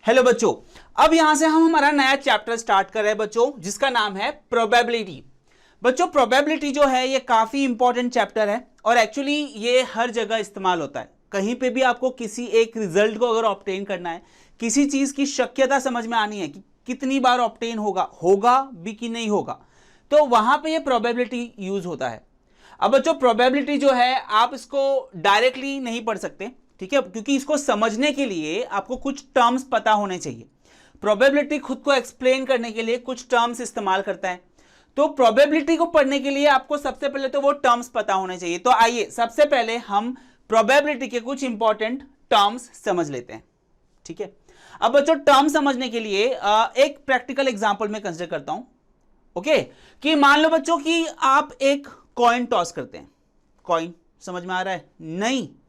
Hello बच्चों, अब यहां से हम हमारा नया चैप्टर स्टार्ट कर रहे हैं बच्चों, जिसका नाम है प्रोबेबिलिटी। बच्चों प्रोबेबिलिटी जो है ये काफी इंपॉर्टेंट चैप्टर है और एक्चुअली ये हर जगह इस्तेमाल होता है। कहीं पे भी आपको किसी एक रिजल्ट को अगर ऑब्टेन करना है, किसी चीज की शक्यता समझ में आनी है कि कितनी बार ऑब्टेन होगा भी कि नहीं होगा, तो वहां पे ये प्रोबेबिलिटी यूज होता है। अब बच्चों प्रोबेबिलिटी जो है आप इसको डायरेक्टली नहीं पढ़ सकते, ठीक है, क्योंकि इसको समझने के लिए आपको कुछ टर्म्स पता होने चाहिए। प्रोबेबिलिटी खुद को एक्सप्लेन करने के लिए कुछ टर्म्स इस्तेमाल करता है, तो प्रोबेबिलिटी को पढ़ने के लिए आपको सबसे पहले तो वो टर्म्स पता होने चाहिए। तो आइए सबसे पहले हम प्रोबेबिलिटी के कुछ इंपॉर्टेंट टर्म्स समझ लेते हैं, ठीक है। अब बच्चों टर्म समझने के लिए एक प्रैक्टिकल एग्जांपल में कंसीडर करता हूं, ओके। कि मान लो बच्चों कि आप एक कॉइन टॉस करते हैं। कॉइन समझ में आ रहा है?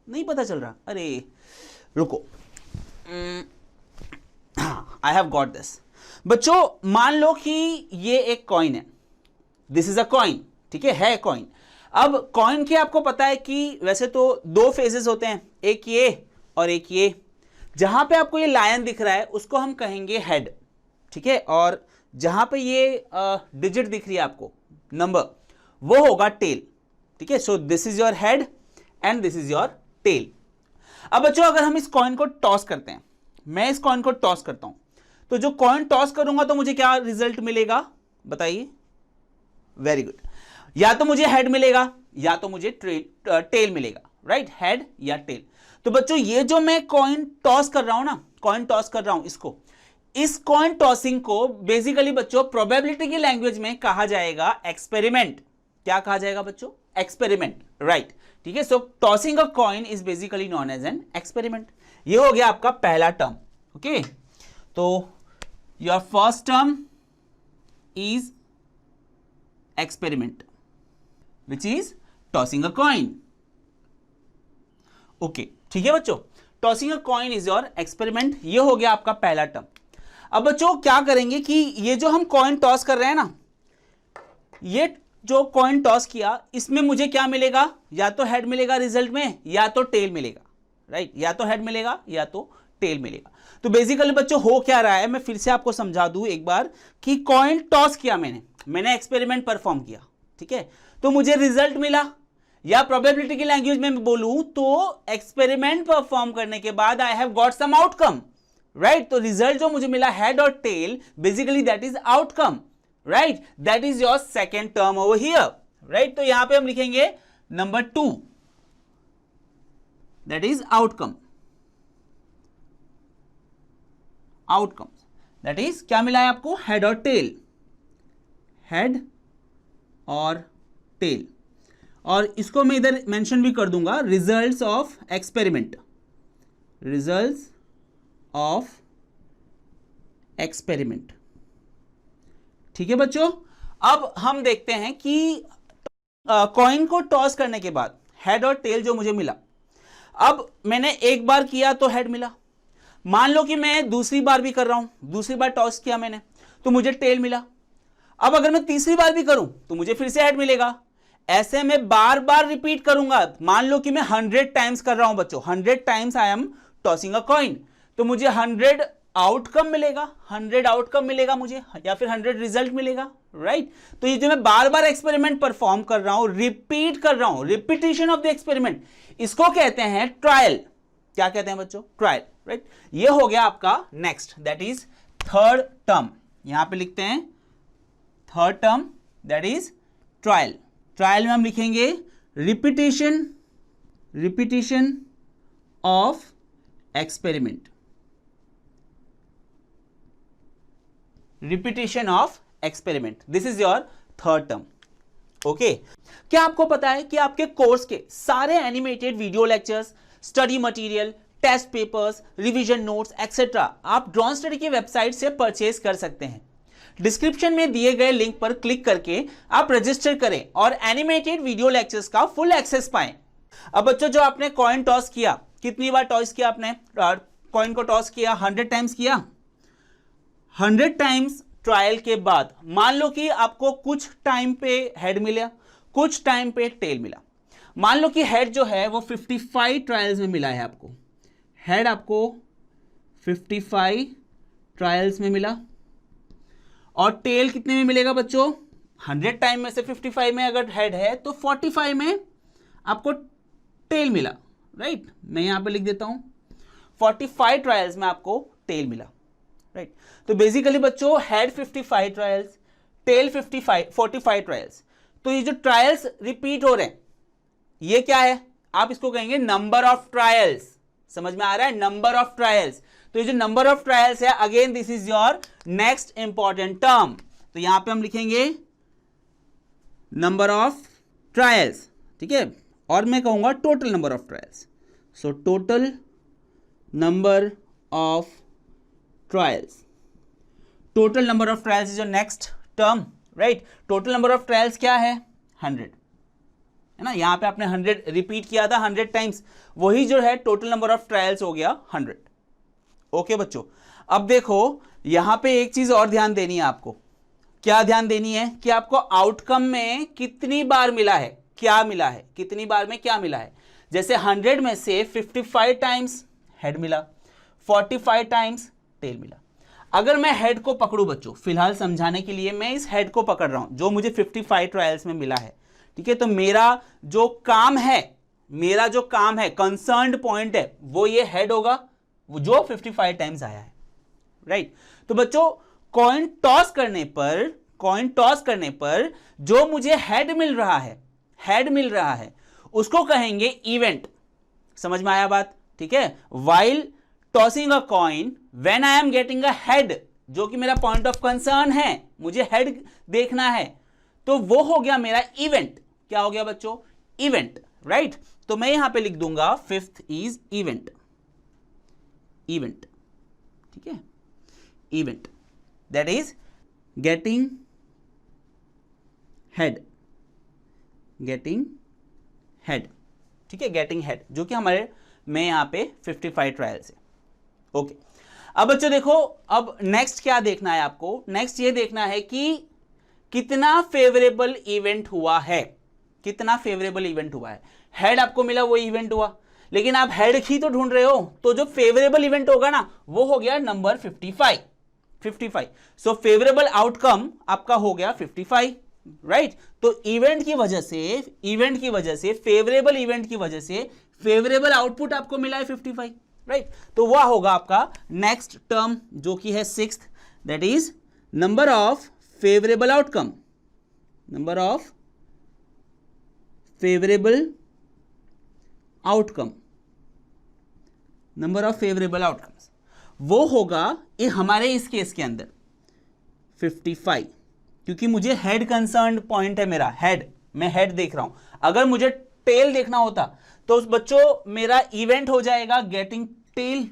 नहीं पता चल रहा? अरे रुको, आई हैव गॉट दिस। बच्चों मान लो कि ये एक कॉइन है, दिस इज अ कॉइन, ठीक है कॉइन। अब कॉइन के आपको पता है कि वैसे तो दो फेजेस होते हैं, एक ये और एक ये। जहां पे आपको ये लायन दिख रहा है उसको हम कहेंगे हेड, ठीक है, और जहां पे ये डिजिट दिख रही है आपको नंबर, वो होगा टेल, ठीक है। So this is your head and this is your tail. अब बच्चों अगर हम इस कॉइन को टॉस करते हैं, मैं इस कॉइन को टॉस करता हूं, तो जो कॉइन टॉस करूंगा तो मुझे क्या रिजल्ट मिलेगा बताइए? वेरी गुड, या तो मुझे हेड मिलेगा या तो मुझे टेल मिलेगा, राइट, हेड या टेल। तो बच्चों ये जो मैं कॉइन टॉस कर रहा हूं ना, कॉइन टॉस कर रहा हूं, इस कॉइन टॉसिंग को बेसिकली बच्चों प्रोबेबिलिटी की लैंग्वेज में कहा जाएगा एक्सपेरिमेंट। क्या कहा जाएगा बच्चों? एक्सपेरिमेंट, राइट, ठीक है। So tossing a coin is basically known as an experiment. ये हो गया आपका पहला टर्म, ओके। तो your first term is experiment which is tossing a coin, okay, ठीक है बच्चों। Tossing a coin is your experiment, ये हो गया आपका पहला टर्म। अब बच्चों क्या करेंगे कि ये जो हम कॉइन टॉस कर रहे हैं ना, ये जो कॉइन टॉस किया इसमें मुझे क्या मिलेगा? या तो हेड मिलेगा रिजल्ट में या तो टेल मिलेगा, राइट, या तो हेड मिलेगा या तो टेल मिलेगा। तो बेसिकली बच्चों हो क्या रहा है, मैं फिर से आपको समझा दूं एक बार कि कॉइन टॉस किया मैंने एक्सपेरिमेंट परफॉर्म किया, ठीक है, तो मुझे रिजल्ट मिला, या प्रोबेबिलिटी की लैंग्वेज में बोलूं तो एक्सपेरिमेंट परफॉर्म करने के बाद I have got some outcome, right. तो रिजल्ट जो मुझे मिला हेड और tail, basically that is outcome, right, that is your second term over here, right. तो यहां पे हम लिखेंगे number 2, that is outcome. That is क्या मिला है आपको? हेड और टेल, हेड और टेल। और इसको मैं इधर मेंशन भी कर दूंगा, results of experiment, results of experiment, ठीक है बच्चों। अब हम देखते हैं कि कॉइन को टॉस करने के बाद हेड और टेल जो मुझे मिला, अब मैंने एक बार किया तो हेड मिला, मान लो कि मैं दूसरी बार भी कर रहा हूं, दूसरी बार टॉस किया मैंने तो मुझे टेल मिला। अब अगर मैं तीसरी बार भी करूं तो मुझे फिर से हेड मिलेगा। ऐसे में बार बार रिपीट करूंगा। मान लो कि मैं 100 टाइम्स कर रहा हूं बच्चों, 100 times I am tossing a coin, तो मुझे 100 आउटकम मिलेगा, 100 आउटकम मिलेगा मुझे, या फिर 100 रिजल्ट मिलेगा, राइट। तो ये जो मैं बार बार एक्सपेरिमेंट परफॉर्म कर रहा हूं, रिपीट कर रहा हूं, रिपीटेशन ऑफ द एक्सपेरिमेंट, इसको कहते हैं ट्रायल। क्या कहते हैं बच्चों? Trial, right. ये हो गया आपका next, that is third term. यहां पे लिखते हैं third term, that is trial. Trial में हम लिखेंगे repetition of experiment, repetition of experiment, this is your third term, okay. क्या आपको पता है कि आपके कोर्स के सारे animated video lectures, study material, test papers, revision notes etcetera आप ड्रॉन स्टडी की वेबसाइट से परचेज कर सकते हैं। डिस्क्रिप्शन में दिए गए लिंक पर क्लिक करके आप रजिस्टर करें और एनिमेटेड वीडियो लेक्चर्स का फुल एक्सेस पाएं। अब बच्चों जो आपने कॉइन टॉस किया, कितनी बार टॉस किया आपने? कॉइन को टॉस किया 100 टाइम्स किया। 100 टाइम्स ट्रायल के बाद मान लो कि आपको कुछ टाइम पे हेड मिला, कुछ टाइम पे टेल मिला। मान लो कि हेड जो है वो 55 ट्रायल्स में मिला है आपको, हेड आपको 55 ट्रायल्स में मिला, और टेल कितने में मिलेगा बच्चों? 100 टाइम में से 55 में अगर हेड है तो 45 में आपको टेल मिला, राइट। मैं यहां पे लिख देता हूं 45 ट्रायल्स में आपको टेल मिला, राइट। तो बेसिकली बच्चों हेड 55 ट्रायल्स, टेल 45 ट्रायल्स। तो ये जो ट्रायल्स रिपीट हो रहे हैं ये क्या है? आप इसको कहेंगे नंबर ऑफ ट्रायल्स। समझ में आ रहा है? Number of trials. तो ये जो नंबर ऑफ ट्रायल्स है, again this is your next important term. तो यहां पे हम लिखेंगे नंबर ऑफ ट्रायल्स, ठीक है। और मैं कहूंगा total number of trials. So total number of trials, total number of trials is your next term, right. Total number of trials क्या है? 100 है ना। यहां पे आपने 100 रिपीट किया था 100 टाइम्स, वही जो है टोटल नंबर ऑफ ट्रायल्स हो गया 100। ओके बच्चों, अब देखो यहां पे एक चीज और ध्यान देनी है आपको। क्या ध्यान देनी है? कि आपको आउटकम में कितनी बार मिला है, क्या मिला है, कितनी बार में क्या मिला है। जैसे 100 में से 55 टाइम्स हेड मिला, 45 टाइम्स टेल मिला। अगर मैं हेड को पकड़ूं बच्चों, फिलहाल समझाने के लिए मैं इस हेड को पकड़ रहा हूं जो मुझे 55 ट्रायल्स में मिला है, ठीक है। तो मेरा जो काम है, कंसर्न्ड पॉइंट है, वो ये हेड होगा, वो जो 55 टाइम्स आया है, राइट। तो बच्चों कॉइन टॉस करने पर जो मुझे हेड मिल रहा है उसको कहेंगे इवेंट। समझ में आया बात? ठीक है। While tossing a coin when I am getting a head, जो कि मेरा पॉइंट ऑफ कंसर्न है, मुझे हेड देखना है, तो वो हो गया मेरा इवेंट। क्या हो गया बच्चों? Event, right. तो मैं यहां पे लिख दूंगा 5th इज इवेंट, ठीक है। Event that is getting head, ठीक है, गेटिंग हेड, जो कि हमारे में यहां पे 55 ट्रायल्स है। ओके, अब बच्चों देखो, अब नेक्स्ट क्या देखना है आपको? नेक्स्ट ये देखना है कि कितना फेवरेबल इवेंट हुआ है, हेड आपको मिला, वो इवेंट हुआ, लेकिन आप हेड ही तो ढूंढ रहे हो, तो जो फेवरेबल इवेंट होगा ना वो हो गया नंबर 55। सो फेवरेबल आउटकम आपका हो गया 55, राइट। तो इवेंट की वजह से फेवरेबल इवेंट की वजह से फेवरेबल आउटपुट आपको मिला है 55, राइट। तो वह होगा आपका नेक्स्ट टर्म, जो कि है 6th, that is number of favourable outcome, number of favourable outcomes, वो होगा हमारे इस केस के अंदर 55, क्योंकि मुझे हेड कंसर्न पॉइंट है मेरा, मैं हेड देख रहा हूं। अगर मुझे टेल देखना होता तो बच्चों मेरा इवेंट हो जाएगा गेटिंग टेल,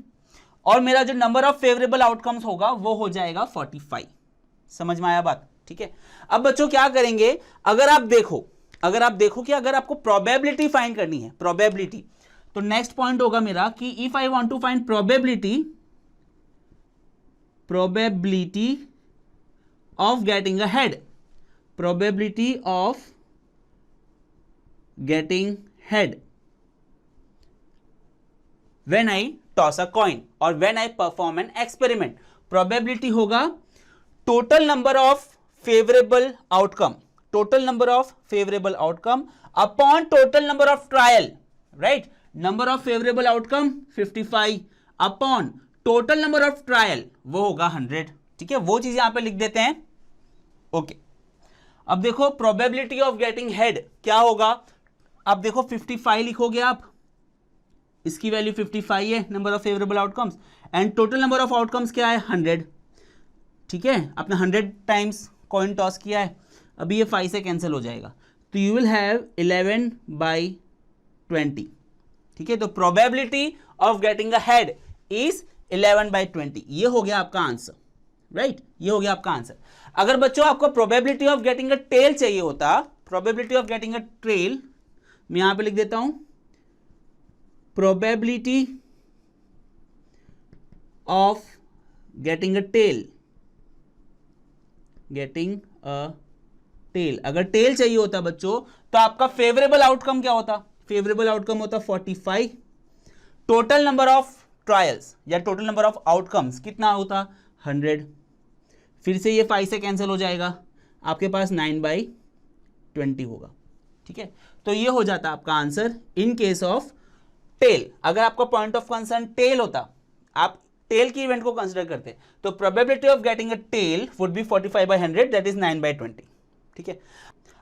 और मेरा जो नंबर ऑफ फेवरेबल आउटकम्स होगा वो हो जाएगा 45। समझ में आया बात? ठीक है। अब बच्चों क्या करेंगे, अगर आप देखो कि अगर आपको प्रोबेबिलिटी फाइंड करनी है, प्रोबेबिलिटी, तो नेक्स्ट पॉइंट होगा मेरा कि if I want to find probability of getting a head, when I toss a coin और when I perform an experiment. Probability होगा total number of favourable outcome upon total number of trial, right. Number of favourable outcome 55 upon total number of trial, वो होगा 100, ठीक है। वो चीज यहां पे लिख देते हैं। ओके, अब देखो प्रोबेबिलिटी ऑफ गेटिंग हेड क्या होगा। अब देखो 55 लिखोगे आप, इसकी वैल्यू 55 है, number of favourable outcomes, and total number of outcomes क्या है 100, ठीक है। आपने 100 टाइम्स कॉइन टॉस किया है, अभी ये 5 से कैंसिल हो जाएगा, तो यू विल हैव 11/20, ठीक है। तो probability of getting a head is 11/20, ये हो गया आपका आंसर, राइट। ये हो गया आपका आंसर। अगर बच्चों आपको probability of getting a tail चाहिए होता, मैं यहां पे लिख देता हूं probability of getting a tail, अगर टेल चाहिए होता बच्चों तो आपका फेवरेबल आउटकम क्या होता? फेवरेबल आउटकम होता 45, टोटल नंबर ऑफ ट्रायल्स या टोटल नंबर ऑफ आउटकम्स कितना होता? 100, फिर से ये 5 से कैंसिल हो जाएगा, आपके पास 9/20 होगा। ठीक है, तो ये हो जाता आपका answer in case of tail. अगर आपका पॉइंट ऑफ कंसर्न टेल होता, आप टेल की इवेंट को कंसिडर करते, तो probability of getting a tail would be 45/100, that is 9/20। ठीक है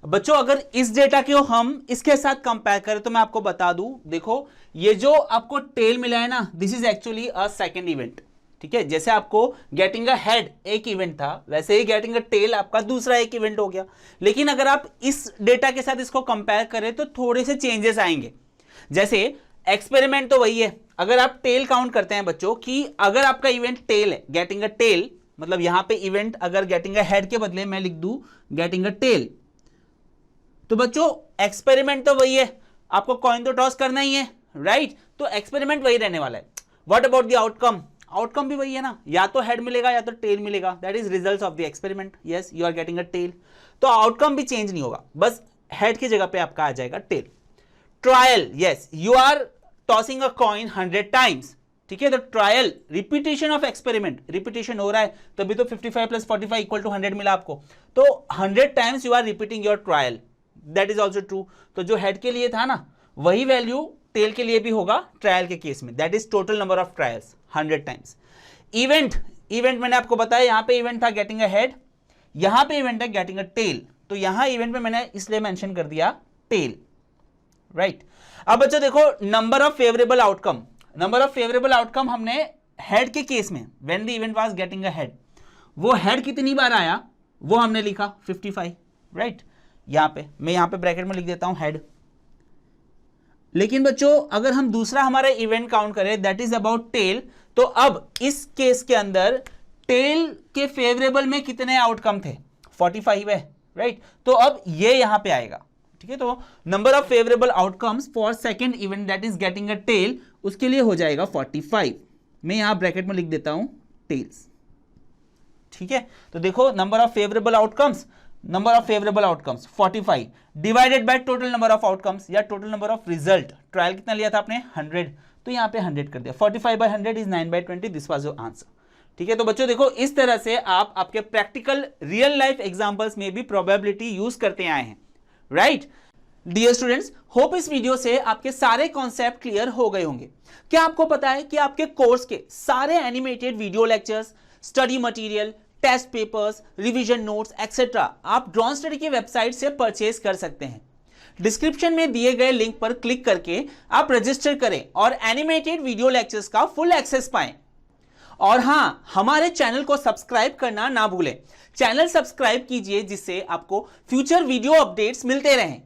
बच्चों, अगर इस डेटा को हम इसके साथ कंपेयर करें तो मैं आपको बता दूं, देखो ये जो आपको टेल मिला है ना, this is actually a second event. ठीक है, जैसे आपको गेटिंग अ हेड एक इवेंट था, वैसे ही गेटिंग अ टेल आपका दूसरा एक इवेंट हो गया। लेकिन अगर आप इस डेटा के साथ इसको कंपेयर करें तो थोड़े से चेंजेस आएंगे। जैसे एक्सपेरिमेंट तो वही है, अगर आप टेल काउंट करते हैं बच्चों कि अगर आपका इवेंट टेल है, गेटिंग अ टेल, मतलब यहां पे इवेंट अगर गेटिंग अ हेड के बदले मैं लिख दूं गेटिंग अ टेल, तो बच्चों एक्सपेरिमेंट तो वही है, आपको कॉइन तो टॉस करना ही है, राइट? तो एक्सपेरिमेंट वही रहने वाला है। What about the outcome? Outcome भी वही है ना, या तो हेड मिलेगा या तो टेल मिलेगा, that is results of the experiment. Yes, you are getting a tail, तो आउटकम भी चेंज नहीं होगा, बस हेड की जगह पे आपका आ जाएगा tail. Trial, yes, you are tossing a coin 100 times. ठीक है, तो trial repetition of experiment, repetition हो रहा है तभी तो 55 + 45 = 100 मिला आपको। तो 100 times you are repeating your trial, that is also true. तो जो हेड के लिए था ना, वही वैल्यू टेल के लिए भी होगा ट्रायल के केस में, that is total number of trials 100 times. Event मैंने आपको बताया, यहां पे इवेंट था गेटिंग अ हेड, यहां पे इवेंट है गेटिंग अ टेल, तो यहां इवेंट में मैंने इसलिए मेंशन कर दिया टेल, राइट? अब बच्चों देखो number of favourable outcome, number of favourable outcome हमने हेड के केस में when the event was getting a head, वो हेड कितनी बार आया वो हमने लिखा 55, राइट? यहां पे मैं यहां पे ब्रैकेट में लिख देता हूं हेड। लेकिन बच्चों अगर हम दूसरा हमारा इवेंट काउंट करें दैट इज अबाउट टेल, तो अब इस केस के अंदर टेल के फेवरेबल में कितने आउटकम थे? 45 है, राइट? तो अब ये यहां पे आएगा। ठीक है, तो number of favourable outcomes for second event that is getting a tail, उसके लिए हो जाएगा 45। मैं यहां ब्रैकेट में लिख देता हूं टेल्स। ठीक है, तो देखो number of favourable outcomes, number of favourable outcomes 45 divided by total number of outcomes या total number of result. Trial कितना लिया था आपने? 100, तो यहां पे 100 कर दिया, 45/100 is 9/20, this was your answer. ठीक है, तो बच्चों देखो इस तरह से आप आपके प्रैक्टिकल रियल लाइफ एग्जांपल्स में भी प्रोबेबिलिटी यूज करते आए हैं, राइट? डियर स्टूडेंट्स, होप इस वीडियो से आपके सारे कॉन्सेप्ट क्लियर हो गए होंगे। क्या आपको पता है कि आपके कोर्स के सारे animated video lectures, study material, test papers, revision notes etcetera आप ड्रॉन स्टडी की वेबसाइट से परचेज कर सकते हैं। डिस्क्रिप्शन में दिए गए लिंक पर क्लिक करके आप रजिस्टर करें और एनिमेटेड वीडियो लेक्चर्स का फुल एक्सेस पाएं। और हां, हमारे चैनल को सब्सक्राइब करना ना भूलें। चैनल सब्सक्राइब कीजिए जिससे आपको फ्यूचर वीडियो अपडेट्स मिलते रहें।